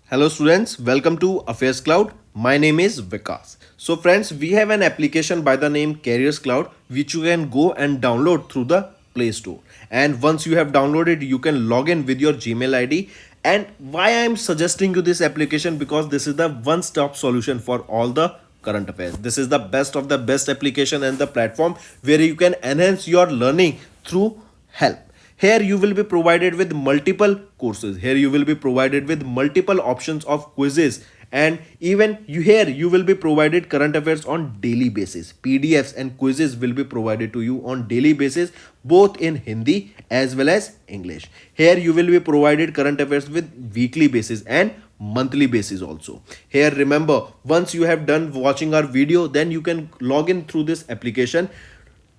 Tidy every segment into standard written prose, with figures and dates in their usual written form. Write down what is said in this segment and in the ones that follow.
Hello students, welcome to AffairsCloud. My name is Vikas. So friends, we have an application by the name CarriersCloud which you can go and download through the Play Store. And once you have downloaded, you can log in with your Gmail ID. And why I am suggesting you this application, because this is the one-stop solution for all the current affairs. This is the best of the best application and the platform where you can enhance your learning through help. Here you will be provided with multiple courses. Here you will be provided with multiple options of quizzes, and even you will be provided current affairs on daily basis. PDFs and quizzes will be provided to you on daily basis, both in Hindi as well as English. Here you will be provided current affairs with weekly basis and monthly basis also. Here remember, once you have done watching our video, then you can log in through this application,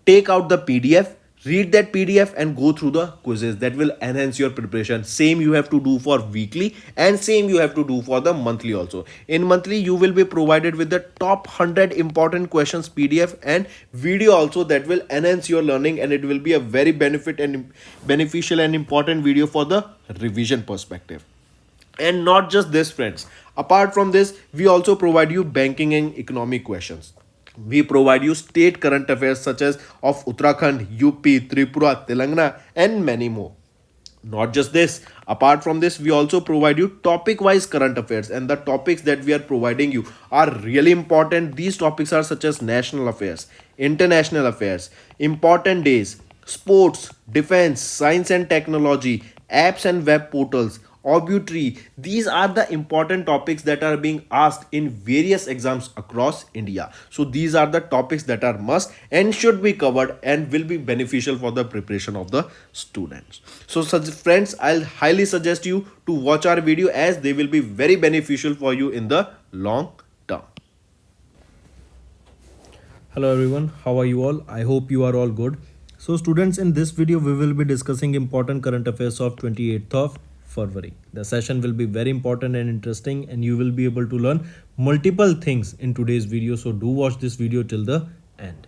take out the PDF, read that PDF and go through the quizzes. That will enhance your preparation. Same you have to do for weekly and same you have to do for the monthly also. In monthly you will be provided with the top 100 important questions PDF and video also, that will enhance your learning, and it will be a very beneficial and important video for the revision perspective. And not just this friends, apart from this we also provide you banking and economic questions. We provide you state current affairs such as of Uttarakhand, UP, Tripura, Telangana, and many more. Not just this, apart from this, we also provide you topic wise current affairs, and the topics that we are providing you are really important. These topics are such as national affairs, international affairs, important days, sports, defense, science and technology, apps and web portals, obituary. These are the important topics that are being asked in various exams across India. So these are the topics that are must and should be covered and will be beneficial for the preparation of the students. So such friends, I'll highly suggest you to watch our video, as they will be very beneficial for you in the long term. Hello everyone, how are you all? I hope you are all good. So students, in this video we will be discussing important current affairs of 28th of February. The session will be very important and interesting, and you will be able to learn multiple things in today's video. So do watch this video till the end.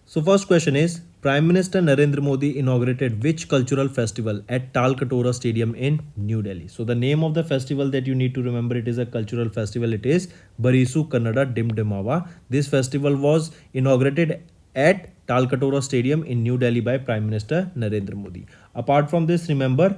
So first question is, Prime Minister Narendra Modi inaugurated which cultural festival at Talkatora Stadium in New Delhi? So the name of the festival that you need to remember, it is a cultural festival. It is Barisu Kannada Dimdimawa. This festival was inaugurated at Talkatora Stadium in New Delhi by Prime Minister Narendra Modi. Apart from this, remember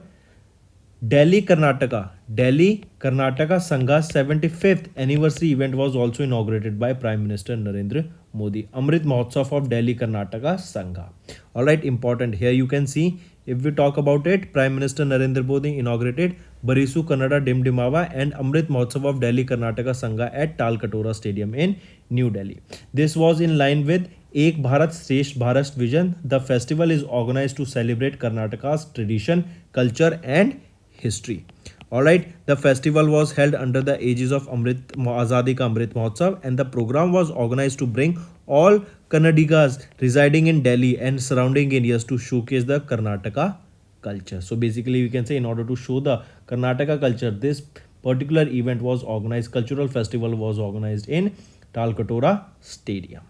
Delhi Karnataka Sangha's 75th anniversary event was also inaugurated by Prime Minister Narendra Modi. Amrit Mahotsav of Delhi Karnataka Sangha. Alright, important. Here you can see, if we talk about it, Prime Minister Narendra Modi inaugurated Barisu Kannada Dimdimawa and Amrit Mahotsav of Delhi Karnataka Sangha at Talkatora Stadium in New Delhi. This was in line with Ek Bharat Shresth Bharat vision. The festival is organized to celebrate Karnataka's tradition, culture and history. Alright, the festival was held under the aegis of Azadi Ka Amrit Mahotsav, and the program was organized to bring all Kannadigas residing in Delhi and surrounding areas to showcase the Karnataka culture. So basically we can say, in order to show the Karnataka culture, this particular event was organized, cultural festival was organized in Talkatora Stadium.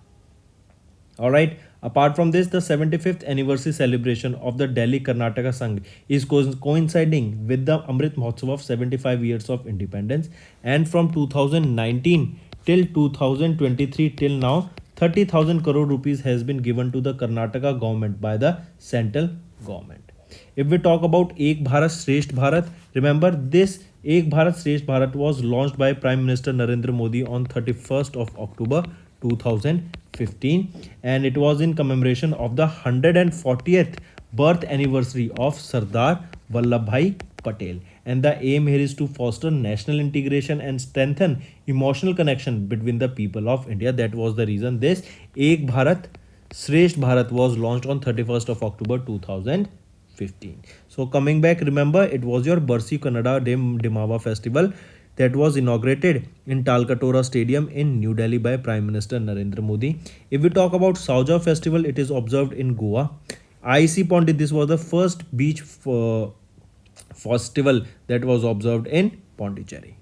Alright, apart from this, the 75th anniversary celebration of the Delhi Karnataka Sangh is coinciding with the Amrit Mahotsav of 75 years of independence, and from 2019 till 2023 till now, 30,000 crore rupees has been given to the Karnataka government by the central government. If we talk about Ek Bharat Shresth Bharat, remember this Ek Bharat Shresth Bharat was launched by Prime Minister Narendra Modi on 31st of October 2015, and it was in commemoration of the 140th birth anniversary of Sardar Vallabhbhai Patel, and the aim here is to foster national integration and strengthen emotional connection between the people of India. That was the reason this Ek Bharat Shresth Bharat was launched on 31st of October 2015. So coming back, remember it was your Barisu Kannada Dimdimawa festival that was inaugurated in Talkatora Stadium in New Delhi by Prime Minister Narendra Modi. If we talk about Sauja festival, it is observed in Goa. IC Pondicherry, this was the first beach festival that was observed in Pondicherry.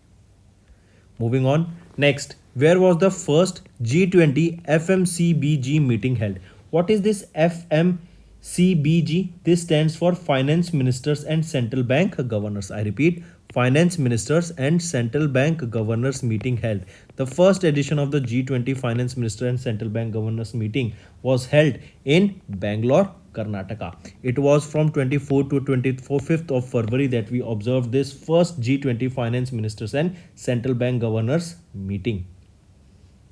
Moving on, next, where was the first G20 FMCBG meeting held? What is this FMCBG? This stands for Finance Ministers and Central Bank Governors. I repeat, finance ministers and central bank governors meeting held. The first edition of the G20 finance minister and central bank governors meeting was held in Bangalore, Karnataka. It was from 24th to 25th of February that we observed this first G20 finance ministers and central bank governors meeting.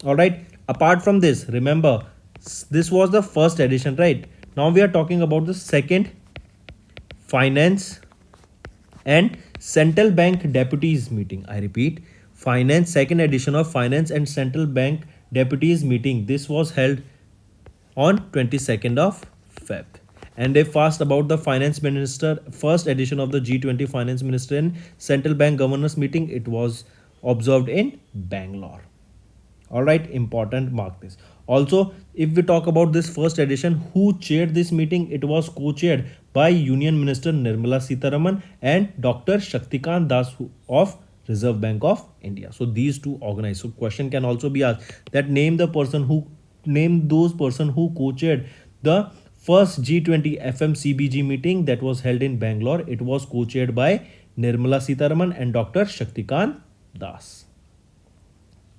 All right. Apart from this, remember this was the first edition, right? Now we are talking about the second finance and central bank deputies meeting. I repeat, finance second edition of finance and central bank deputies meeting. This was held on 22nd of Feb. And if asked about the finance minister first edition of the G20 finance minister and central bank governors meeting, it was observed in Bangalore. All right, important, mark this. Also, if we talk about this first edition, who chaired this meeting? It was co-chaired by Union Minister Nirmala Sitharaman and Dr. Shaktikant Das of Reserve Bank of India. So these two organized. So question can also be asked that name those person who co-chaired the first G20 FMCBG meeting that was held in Bangalore. It was co-chaired by Nirmala Sitharaman and Dr. Shaktikant Das.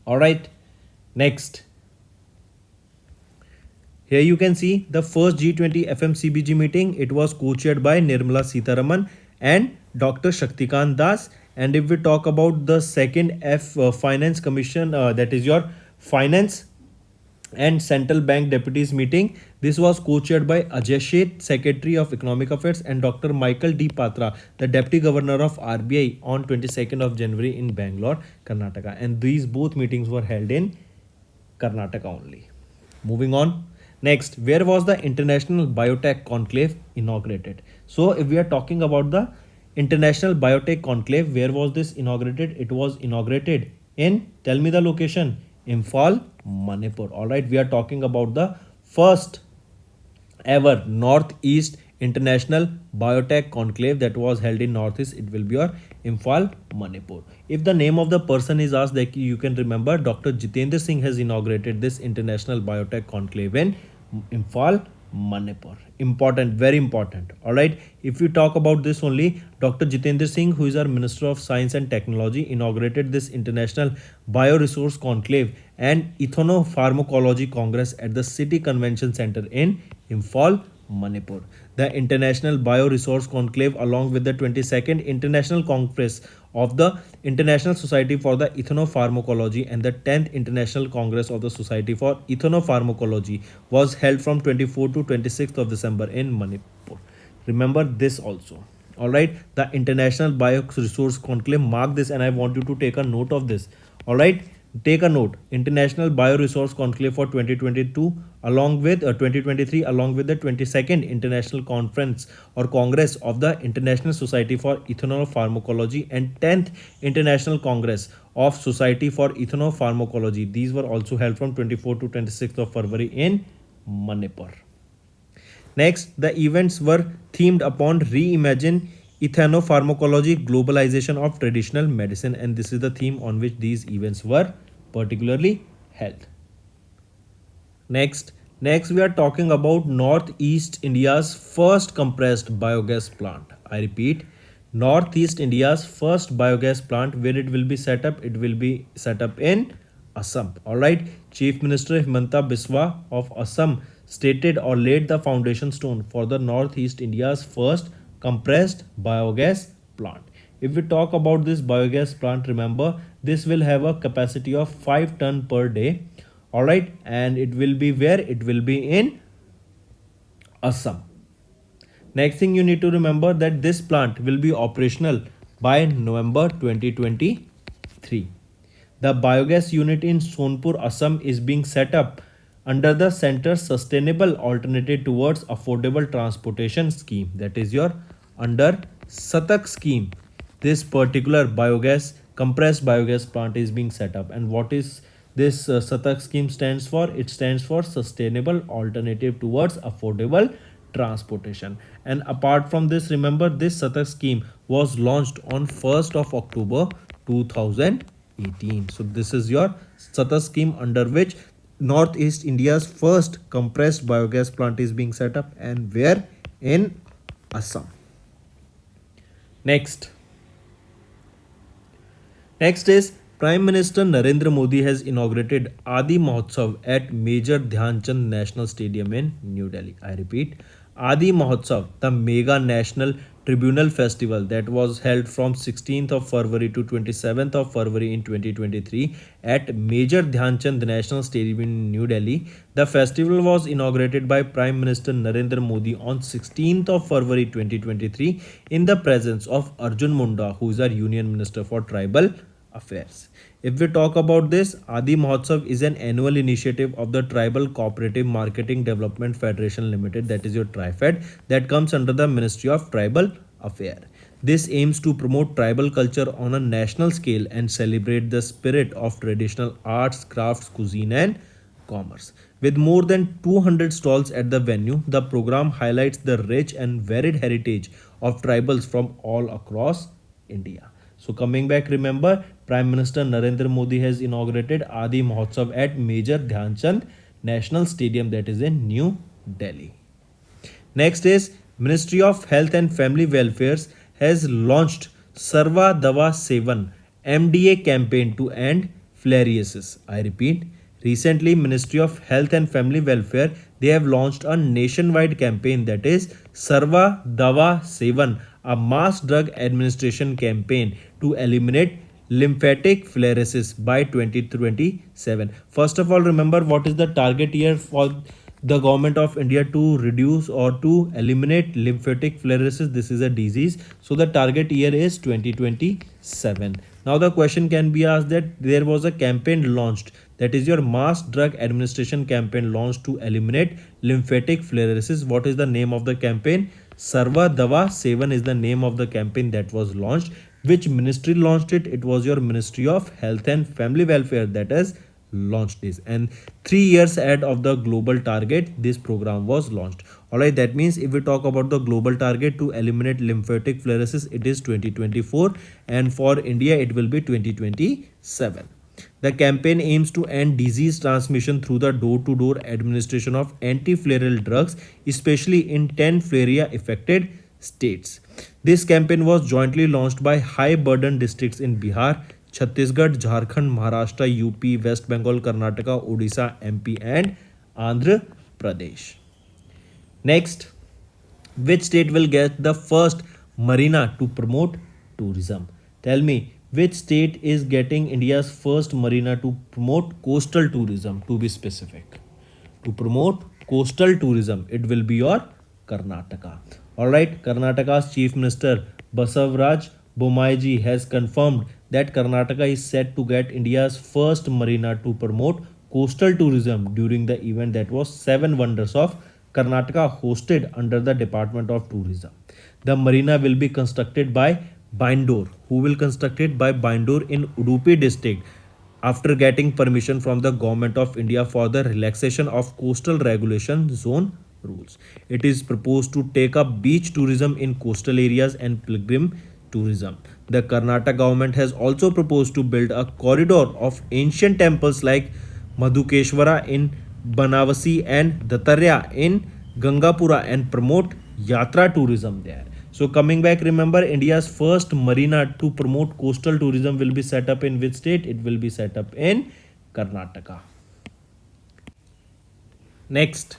All right. Next, here you can see the first G20 FMCBG meeting. It was co-chaired by Nirmala Sitharaman and Dr. Shaktikant Das. And if we talk about the second Finance Commission, that is your Finance and Central Bank Deputies meeting, this was co-chaired by Ajay Sheth, Secretary of Economic Affairs, and Dr. Michael D. Patra, the Deputy Governor of RBI, on 22nd of January in Bangalore, Karnataka. And these both meetings were held in Karnataka only. Moving on. Next, where was the International Biotech Conclave inaugurated? So, if we are talking about the International Biotech Conclave, where was this inaugurated? It was inaugurated in, tell me the location, Imphal, Manipur. Alright, we are talking about the first ever Northeast International Biotech Conclave that was held in Northeast. It will be your Imphal, Manipur. If the name of the person is asked, that you can remember Dr. Jitendra Singh has inaugurated this International Biotech Conclave in Imphal, Manipur. Important, very important. All right. If we talk about this only, Dr. Jitendra Singh, who is our Minister of Science and Technology, inaugurated this International Bioresource Conclave and Ethnopharmacology Congress at the City Convention Center in Imphal, Manipur. The International Bioresource Conclave, along with the 22nd International Congress of the International Society for the Ethnopharmacology and the 10th International Congress of the Society for Ethnopharmacology, was held from 24th to 26th of December in Manipur. Remember this also. Alright, the International Bioresource Conclave, mark this, and I want you to take a note of this. Alright, take a note. International Bioresource Conclave for 2022 along with 2023 along with the 22nd International Conference or Congress of the International Society for Ethnopharmacology and 10th International Congress of Society for Ethnopharmacology. These were also held from 24th to 26th of February in Manipur. Next, the events were themed upon reimagine ethnopharmacology, globalization of traditional medicine, and this is the theme on which these events were particularly held. Next we are talking about Northeast India's first compressed biogas plant. I repeat, Northeast India's first biogas plant. Where it will be set up? It will be set up in Assam. Alright, Chief Minister Himanta Biswa of Assam stated or laid the foundation stone for the Northeast India's first compressed biogas plant. If we talk about this biogas plant, remember this will have a capacity of 5 ton per day. Alright, and it will be where? It will be in Assam. Next thing you need to remember that this plant will be operational by November 2023. The biogas unit in Sonpur, Assam is being set up under the Centre's Sustainable Alternative Towards Affordable Transportation scheme, that is your under SATAK scheme. This particular compressed biogas plant is being set up. And what is this SATAK scheme stands for? It stands for Sustainable Alternative Towards Affordable Transportation. And apart from this, remember this SATAK scheme was launched on 1st of October 2018. So this is your SATAK scheme under which Northeast India's first compressed biogas plant is being set up, and where? In Assam. Next, Next is Prime Minister Narendra Modi has inaugurated Adi Mahotsav at Major Dhyan Chand National Stadium in New Delhi. I repeat, Adi Mahotsav, the mega national tribunal festival that was held from 16th of February to 27th of February in 2023 at Major Dhyan Chand National Stadium in New Delhi. The festival was inaugurated by Prime Minister Narendra Modi on 16th of February 2023 in the presence of Arjun Munda, who is our Union Minister for Tribal Affairs. If we talk about this, Adi Mahotsav is an annual initiative of the Tribal Cooperative Marketing Development Federation Limited, that is your TriFed, that comes under the Ministry of Tribal Affairs. This aims to promote tribal culture on a national scale and celebrate the spirit of traditional arts, crafts, cuisine, and commerce. With more than 200 stalls at the venue, the program highlights the rich and varied heritage of tribals from all across India. So coming back, remember, Prime Minister Narendra Modi has inaugurated Adi Mahotsav at Major Dhyan Chand National Stadium, that is in New Delhi. Next is Ministry of Health and Family Welfare has launched Sarva Dawa Sevan MDA campaign to end filariasis. I repeat, recently Ministry of Health and Family Welfare, they have launched a nationwide campaign, that is Sarva Dawa Sevan, a mass drug administration campaign to eliminate lymphatic filariasis by 2027. First of all, remember what is the target year for the government of India to reduce or to eliminate lymphatic filariasis. This is a disease. So the target year is 2027. Now the question can be asked that there was a campaign launched, that is your mass drug administration campaign launched to eliminate lymphatic filariasis. What is the name of the campaign? Sarva Dawa Sevan is the name of the campaign that was launched. Which ministry launched it? It was your Ministry of Health and Family Welfare that has launched this, and 3 years ahead of the global target this program was launched. Alright, that means if we talk about the global target to eliminate lymphatic filariasis, it is 2024, and for India it will be 2027. The campaign aims to end disease transmission through the door-to-door administration of anti-filarial drugs, especially in 10 filaria affected states. This campaign was jointly launched by high burden districts in Bihar, Chhattisgarh, Jharkhand, Maharashtra, UP, West Bengal, Karnataka, Odisha, MP, and Andhra Pradesh. Next, which state will get the first marina to promote tourism? Tell me, which state is getting India's first marina to promote coastal tourism, to be specific? To promote coastal tourism, it will be your Karnataka. Alright, Karnataka's Chief Minister Basavaraj Bomaiji has confirmed that Karnataka is set to get India's first marina to promote coastal tourism during the event that was 7 Wonders of Karnataka hosted under the Department of Tourism. The marina will be constructed by Bindor, who will construct it by Bindor in Udupi district after getting permission from the Government of India for the relaxation of coastal regulation zone rules. It is proposed to take up beach tourism in coastal areas and pilgrim tourism. The Karnataka government has also proposed to build a corridor of ancient temples like Madhukeshwara in Banavasi and Datarya in Gangapura and promote Yatra tourism there. So coming back, remember India's first marina to promote coastal tourism will be set up in which state? It will be set up in Karnataka. Next,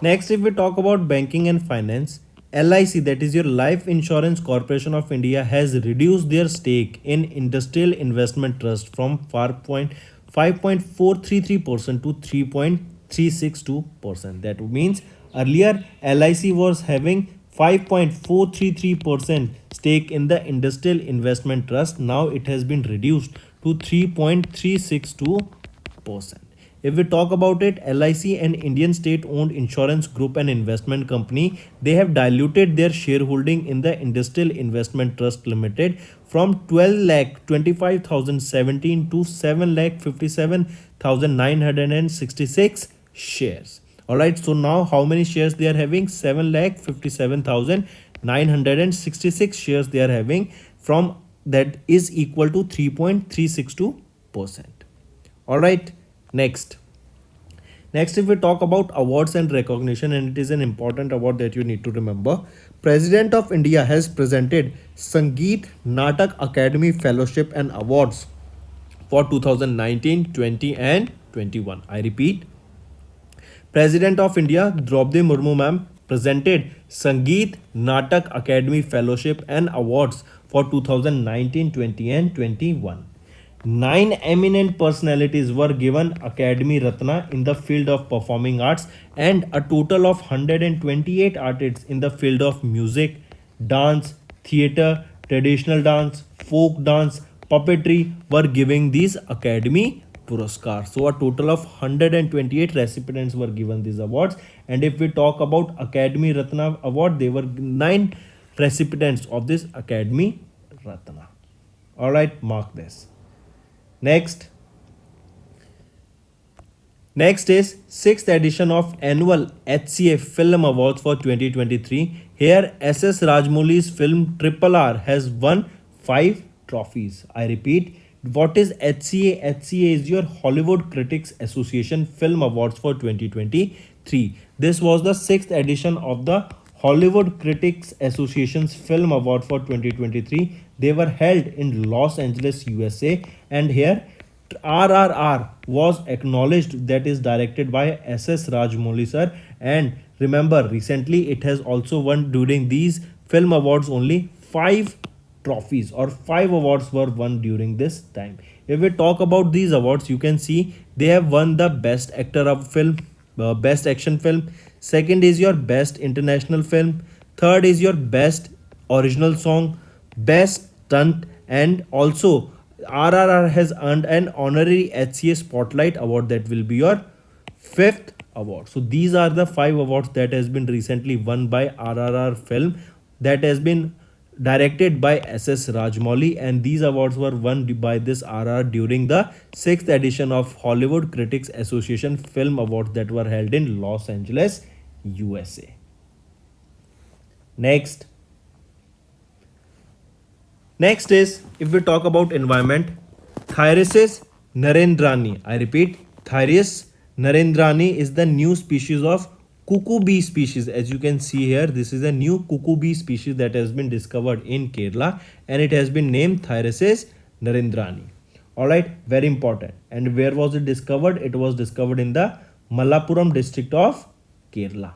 if we talk about banking and finance, LIC, that is your Life Insurance Corporation of India, has reduced their stake in Industrial Investment Trust from 5.433% to 3.362%. That means earlier LIC was having 5.433% stake in the Industrial Investment Trust. Now it has been reduced to 3.362%. If we talk about it, LIC, an Indian state-owned insurance group and investment company, they have diluted their shareholding in the Industrial Investment Trust Limited from 12,25,017 to 7,57,966 shares. Alright, so now how many shares they are having? 7,57,966 shares they are having, from that is equal to 3.362%. Alright. Next, if we talk about awards and recognition, and it is an important award that you need to remember, President of India has presented Sangeet Natak Academy Fellowship and Awards for 2019, 20 and 21. I repeat, President of India Draupadi Murmu ma'am presented Sangeet Natak Academy Fellowship and Awards for 2019, 20 and 21. Nine eminent personalities were given Academy Ratna in the field of performing arts, and a total of 128 artists in the field of music, dance, theatre, traditional dance, folk dance, puppetry were giving these Academy Puraskar. So a total of 128 recipients were given these awards. And if we talk about Academy Ratna Award, there were 9 recipients of this Academy Ratna. Alright, mark this. Next is 6th edition of annual HCA Film Awards for 2023. Here SS Rajmouli's film Triple R has won 5 trophies. I repeat, what is HCA? HCA is your Hollywood Critics Association Film Awards for 2023. This was the 6th edition of the Hollywood Critics Association's Film Award for 2023. They were held in Los Angeles, USA, and here RRR was acknowledged, that is directed by SS Rajmouli sir. And remember, recently it has also won during these film awards only 5 trophies, or 5 awards were won during this time. If we talk about these awards, you can see they have won the best actor of film, best action film, second is your best international film, third is your best original song, best stunt, and also RRR has earned an honorary HCA Spotlight Award, that will be your 5th award. So these are the 5 awards that has been recently won by RRR film, that has been directed by SS Rajmouli, and these awards were won by this RR during the 6th edition of Hollywood Critics Association Film Awards that were held in Los Angeles, USA. Next is, if we talk about environment, Thyris narendrani. I repeat, Thyris narendrani is the new species of cuckoo bee species. As you can see here, this is a new cuckoo bee species that has been discovered in Kerala, and it has been named Thyris narendrani. Alright, very important. And where was it discovered? It was discovered in the Malappuram district of Kerala.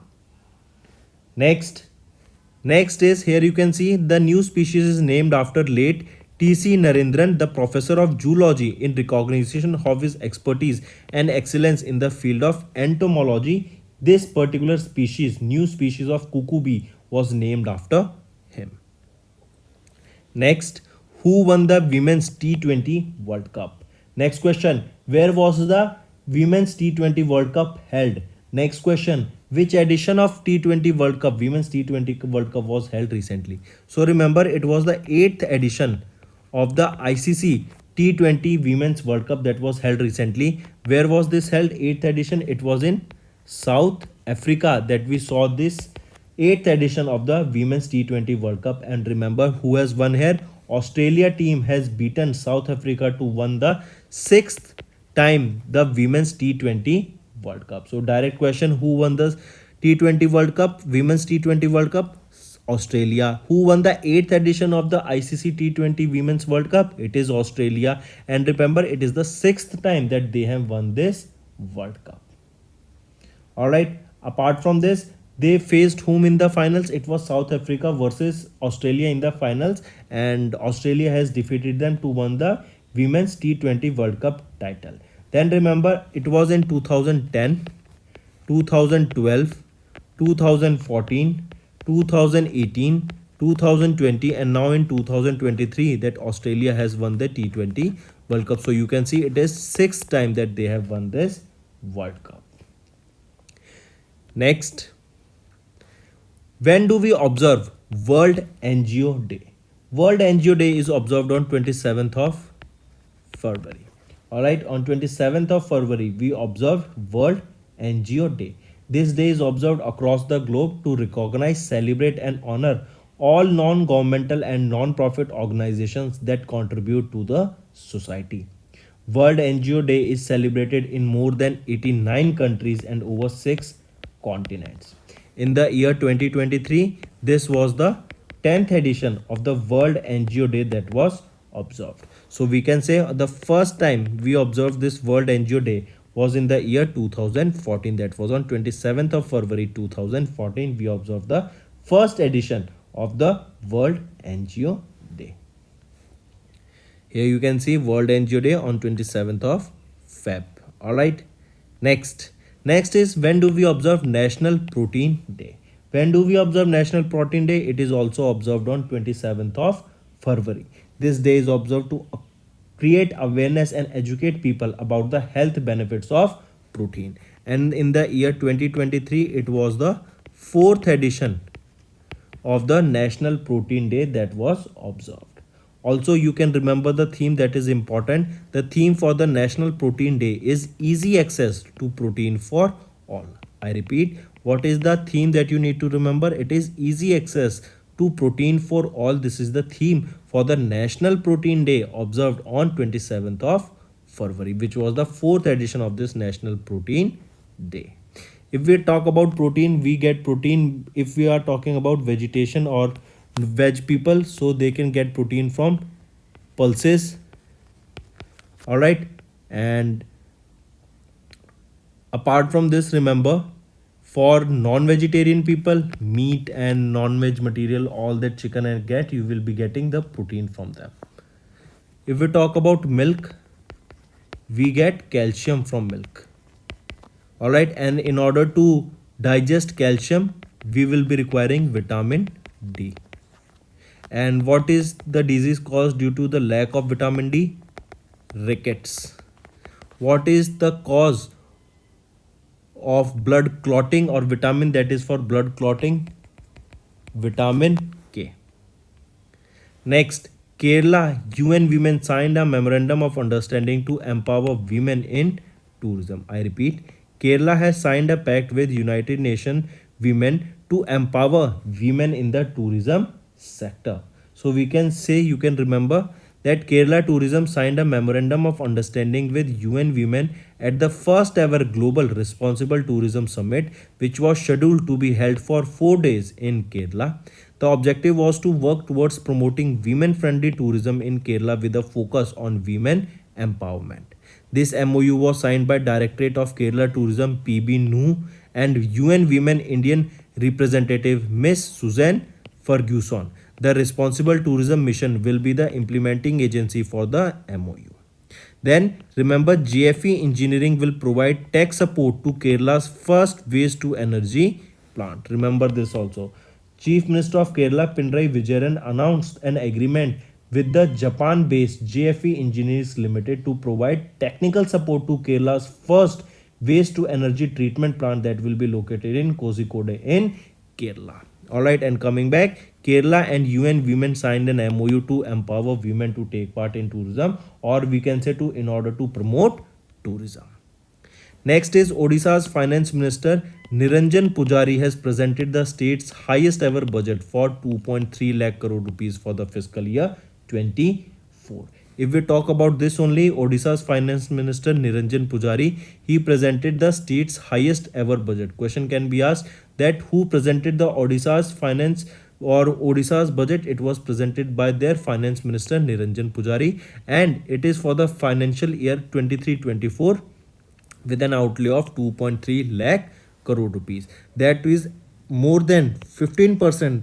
Next is, here you can see the new species is named after late T.C. Narendran, the professor of zoology, in recognition of his expertise and excellence in the field of entomology. This particular species, new species of cuckoo bee, was named after him. Next, who won the Women's T20 World Cup? Next question, where was the Women's T20 World Cup held? Next question, which edition of T20 World Cup, Women's T20 World Cup, was held recently? So remember, it was the 8th edition of the ICC T20 Women's World Cup that was held recently. Where was this held? 8th edition, it was in South Africa that we saw this 8th edition of the Women's T20 World Cup. And remember, who has won here? Australia team has beaten South Africa to win the 6th time the Women's T20 World Cup. So direct question, who won the T20 World Cup, Women's T20 World Cup? Australia. Who won the 8th edition of the ICC T20 Women's World Cup? It is Australia. And remember, it is the 6th time that they have won this World Cup. Alright, apart from this, they faced whom in the finals? It was South Africa versus Australia in the finals, and Australia has defeated them to win the Women's T20 World Cup title. Then remember, it was in 2010, 2012, 2014, 2018, 2020, and now in 2023 that Australia has won the T20 World Cup. So you can see it is 6th time that they have won this World Cup. Next, when do we observe World NGO Day? World NGO Day is observed on 27th of February. Alright, on 27th of February, we observe World NGO Day. This day is observed across the globe to recognize, celebrate, and honor all non-governmental and non-profit organizations that contribute to the society. World NGO Day is celebrated in more than 89 countries and over 6 continents. In the year 2023, this was the 10th edition of the World NGO Day that was observed. So we can say the first time we observed this World NGO Day was in the year 2014. That was on 27th of February 2014. We observed the first edition of the World NGO Day. Here you can see World NGO Day on 27th of Feb. Alright. Next is, when do we observe National Protein Day? When do we observe National Protein Day? It is also observed on 27th of February. This day is observed to create awareness and educate people about the health benefits of protein. And in the year 2023, it was the fourth edition of the National Protein Day that was observed. Also, you can remember the theme that is important. The theme for the National Protein Day is easy access to protein for all. I repeat, what is the theme that you need to remember? It is easy access to protein for all. This is the theme for the National Protein Day observed on 27th of February, which was the fourth edition of this National Protein Day. If we talk about protein, we get protein if we are talking about vegetation or veg people, so they can get protein from pulses. All right, and apart from this, remember, for non-vegetarian people, meat and non-veg material, all that chicken and get, you will be getting the protein from them. If we talk about milk, we get calcium from milk. All right, and in order to digest calcium, we will be requiring vitamin D. And what is the disease caused due to the lack of vitamin D? Rickets. What is the cause of blood clotting or vitamin that is for blood clotting? Vitamin K. Next, Kerala UN Women signed a memorandum of understanding to empower women in tourism. I repeat, Kerala has signed a pact with United Nations Women to empower women in the tourism sector. So we can say, you can remember that Kerala Tourism signed a memorandum of understanding with UN Women at the first ever Global Responsible Tourism Summit, which was scheduled to be held for 4 days in Kerala. The objective was to work towards promoting women-friendly tourism in Kerala with a focus on women empowerment. This MOU was signed by Directorate of Kerala Tourism PB Nuh and UN Women Indian representative Miss Suzanne Ferguson. The Responsible Tourism Mission will be the implementing agency for the MOU. Then remember, GFE Engineering will provide tech support to Kerala's first waste to energy plant. Remember this also. Chief Minister of Kerala Pinarayi Vijayan announced an agreement with the Japan-based GFE Engineers Limited to provide technical support to Kerala's first waste to energy treatment plant that will be located in Kozhikode in Kerala. Alright, and coming back, Kerala and UN Women signed an MOU to empower women to take part in tourism, or we can say in order to promote tourism. Next is Odisha's Finance Minister Niranjan Pujari has presented the state's highest ever budget for 2.3 lakh crore rupees for the fiscal year 24. If we talk about this only, Odisha's Finance Minister Niranjan Pujari, he presented the state's highest ever budget. Question can be asked that who presented the Odisha's finance or Odisha's budget? It was presented by their Finance Minister Niranjan Pujari, and it is for the financial year 23-24 with an outlay of 2.3 lakh crore rupees. That is more than 15%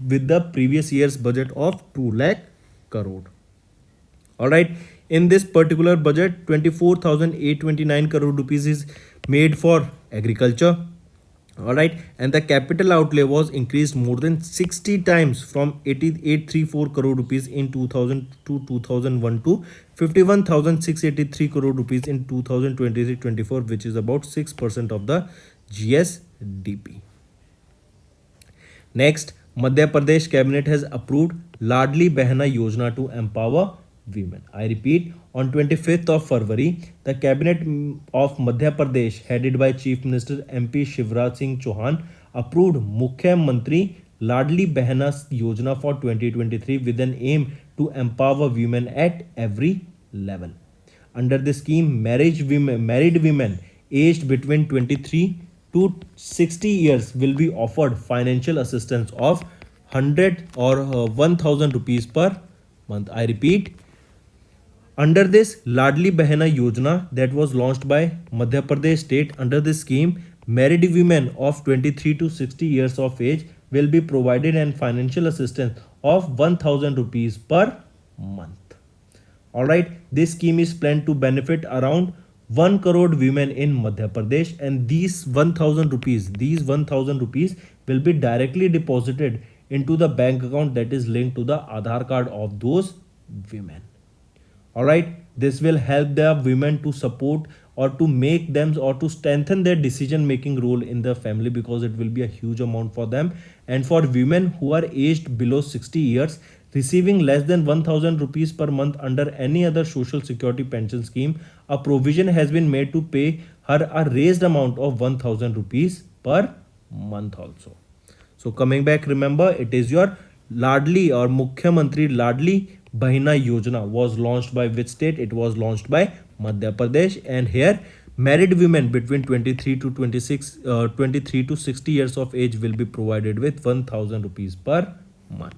with the previous year's budget of 2 lakh crore. Alright, in this particular budget, 24,829 crore rupees is made for agriculture. Alright, and the capital outlay was increased more than 60 times from 8834 crore rupees in 2000 to 2001 to 51,683 crore rupees in 2023-24, which is about 6% of the GSDP. Next, Madhya Pradesh cabinet has approved Ladli Behna Yojana to empower women. I repeat, on 25th of February, the cabinet of Madhya Pradesh headed by Chief Minister MP Shivraj Singh Chauhan approved Mukhya Mantri Ladli Behna Yojana for 2023 with an aim to empower women at every level. Under the scheme, married women aged between 23 to 60 years will be offered financial assistance of 100 or 1000 rupees per month. I repeat, Under this Ladli Behna Yojana that was launched by Madhya Pradesh state, under this scheme, married women of 23 to 60 years of age will be provided and financial assistance of 1000 rupees per month. Alright, this scheme is planned to benefit around 1 crore women in Madhya Pradesh, and these 1000 rupees will be directly deposited into the bank account that is linked to the Aadhaar card of those women. All right, this will help the women to support or to make them or to strengthen their decision making role in the family, because it will be a huge amount for them. And for women who are aged below 60 years receiving less than 1000 rupees per month under any other social security pension scheme, a provision has been made to pay her a raised amount of 1000 rupees per month also. So coming back, remember, it is your Ladli or Mukhyamantri Ladli Bahina Yojana was launched by which state? It was launched by Madhya Pradesh, and here married women between 23 to 60 years of age will be provided with 1000 rupees per month.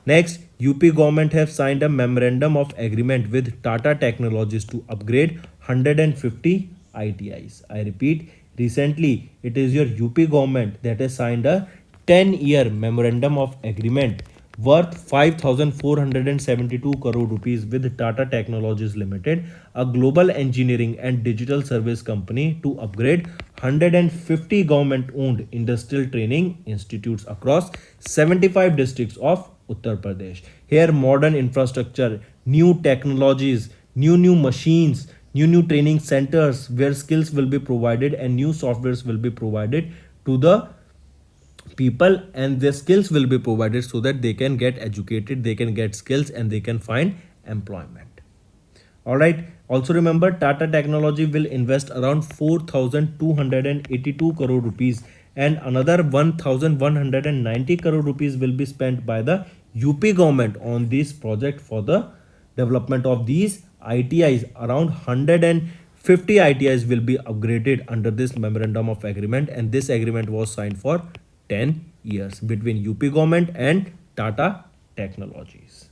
Next, UP government have signed a memorandum of agreement with Tata Technologies to upgrade 150 ITIs. I repeat, recently it is your UP government that has signed a 10-year memorandum of agreement worth 5472 crore rupees with Tata Technologies Limited, a global engineering and digital service company, to upgrade 150 government owned industrial training institutes across 75 districts of Uttar Pradesh. Here modern infrastructure, new technologies, new machines, new training centers where skills will be provided and new softwares will be provided to the people, and their skills will be provided so that they can get educated, they can get skills, and they can find employment. All right, also remember, Tata Technology will invest around 4282 crore rupees, and another 1190 crore rupees will be spent by the UP government on this project for the development of these ITIs. Around 150 ITIs will be upgraded under this memorandum of agreement, and this agreement was signed for 10 years between UP government and Tata Technologies.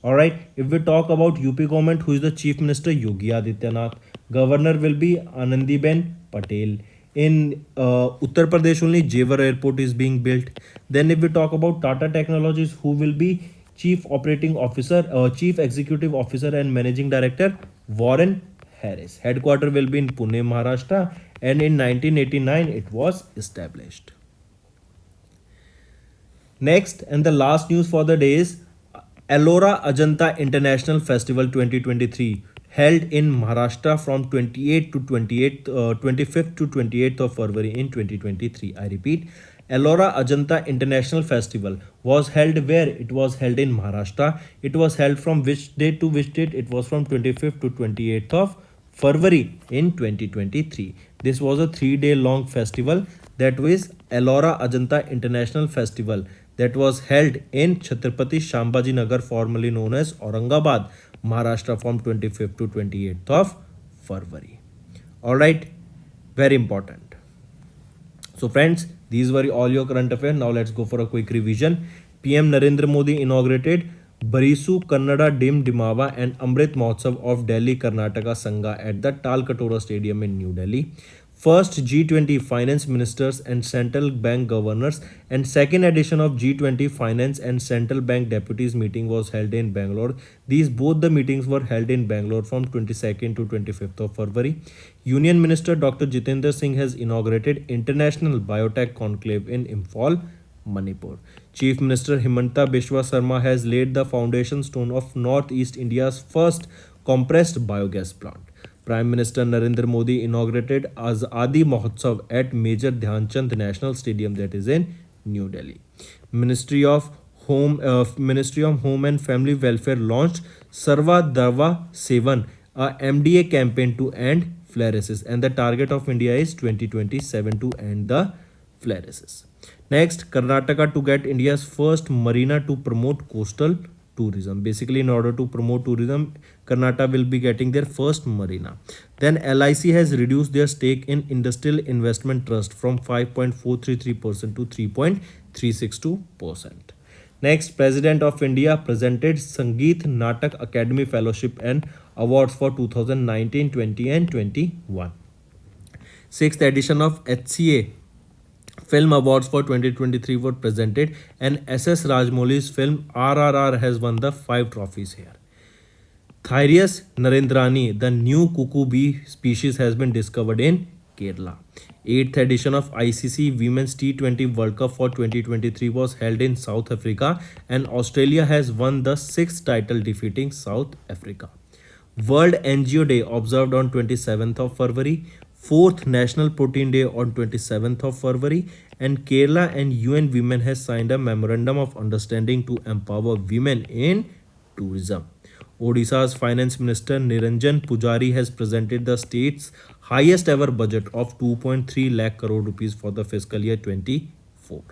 Alright, if we talk about UP government, who is the Chief Minister? Yogi Adityanath. Governor will be Anandiben Patel. In Uttar Pradesh only Jewar Airport is being built. Then if we talk about Tata Technologies, who will be Chief Operating Officer, Chief Executive Officer and Managing Director? Warren Harris. Headquarter will be in Pune, Maharashtra, and in 1989 it was established. Next and the last news for the day is Ellora Ajanta International Festival 2023, held in Maharashtra from 25th to 28th of February in 2023. I repeat, Ellora Ajanta International Festival was held where? It was held in Maharashtra. It was held from which date to which date? It was from 25th to 28th of February in 2023. This was a 3-day long festival, that was Ellora Ajanta International Festival, that was held in Chhatrapati Sambhaji Nagar, formerly known as Aurangabad, Maharashtra, from 25th to 28th of February. Alright, very important. So friends, these were all your current affairs. Now let's go for a quick revision. PM Narendra Modi inaugurated Barisu Kannada Dim Dimava and Amrit Mahotsav of Delhi Karnataka Sangha at the Talkatora Stadium in New Delhi. First G20 Finance Ministers and Central Bank Governors and second edition of G20 Finance and Central Bank Deputies meeting was held in Bangalore. Both the meetings were held in Bangalore from 22nd to 25th of February. Union Minister Dr. Jitendra Singh has inaugurated International Biotech Conclave in Imphal, Manipur. Chief Minister Himanta Biswa Sarma has laid the foundation stone of Northeast India's first compressed biogas plant. Prime Minister Narendra Modi inaugurated Azadi Mahotsav at Major Dhyan Chand National Stadium, that is in New Delhi. Ministry of Home and Family Welfare launched Sarva Dava Sevan, a MDA campaign to end flareasis, and the target of India is 2027 to end the flareasis. Next, Karnataka to get India's first marina to promote coastal tourism. Basically, in order to promote tourism, Karnataka will be getting their first marina. Then LIC has reduced their stake in Industrial Investment Trust from 5.433% to 3.362%. Next, President of India presented Sangeet Natak Academy Fellowship and Awards for 2019, 20 and 21. Sixth edition of HCA Film Awards for 2023 were presented, and SS Rajmouli's film RRR has won the 5 trophies here. Thyrius narendrani, the new cuckoo bee species, has been discovered in Kerala. 8th edition of ICC Women's T20 World Cup for 2023 was held in South Africa, and Australia has won the 6th title, defeating South Africa. World NGO Day observed on 27th of February, 4th National Protein Day on 27th of February, and Kerala and UN Women has signed a memorandum of understanding to empower women in tourism. Odisha's Finance Minister Niranjan Pujari has presented the state's highest ever budget of 2.3 lakh crore rupees for the fiscal year 24.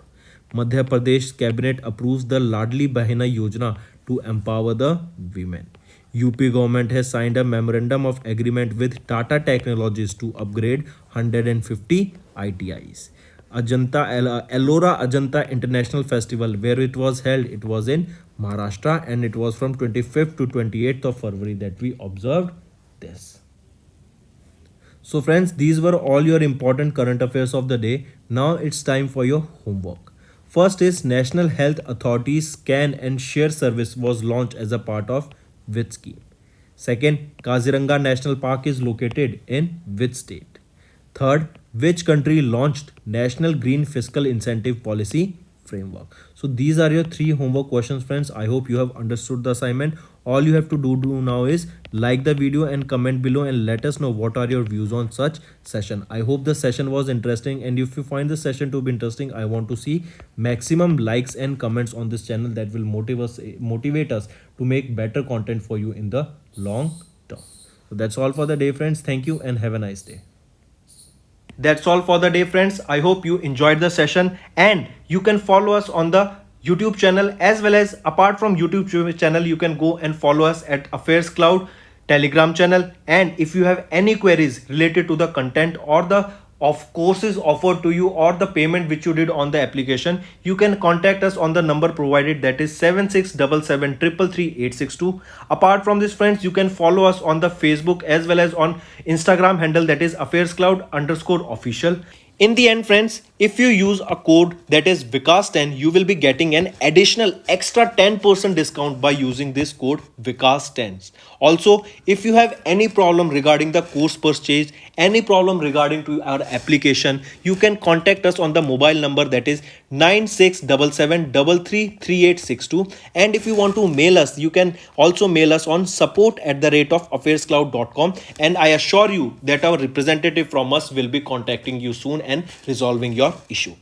Madhya Pradesh cabinet approves the Ladli Bahina Yojana to empower the women. UP government has signed a memorandum of agreement with Tata Technologies to upgrade 150 ITIs. Ellora Ajanta International Festival, where it was held, it was in Maharashtra, and it was from 25th to 28th of February that we observed this. So friends, these were all your important current affairs of the day. Now it's time for your homework. First is National Health Authority's Scan and Share service was launched as a part of which scheme? Second, Kaziranga National Park is located in which state? Third, which country launched National Green Fiscal Incentive Policy Framework? So these are your 3 homework questions, friends. I hope you have understood the assignment. All you have to do now is like the video and comment below and let us know what are your views on such session. I hope the session was interesting, and if you find the session to be interesting, I want to see maximum likes and comments on this channel. That will motivate us to make better content for you in the long term. So that's all for the day, friends. Thank you and have a nice day. That's all for the day, friends. I hope you enjoyed the session, and you can follow us on the YouTube channel, as well as apart from YouTube channel, you can go and follow us at AffairsCloud Telegram channel. And if you have any queries related to the content or the of courses offered to you or the payment which you did on the application, you can contact us on the number provided, that is 7677333862. Apart from this, friends, you can follow us on the Facebook as well as on Instagram handle, that is AffairsCloud_official. In the end, friends, if you use a code that is Vikas10, you will be getting an additional extra 10% discount by using this code Vikas10. Also, if you have any problem regarding the course purchase, any problem regarding to our application, you can contact us on the mobile number, that is 9677333862. And if you want to mail us, you can also mail us on support@affairscloud.com, and I assure you that our representative from us will be contacting you soon and resolving your issue.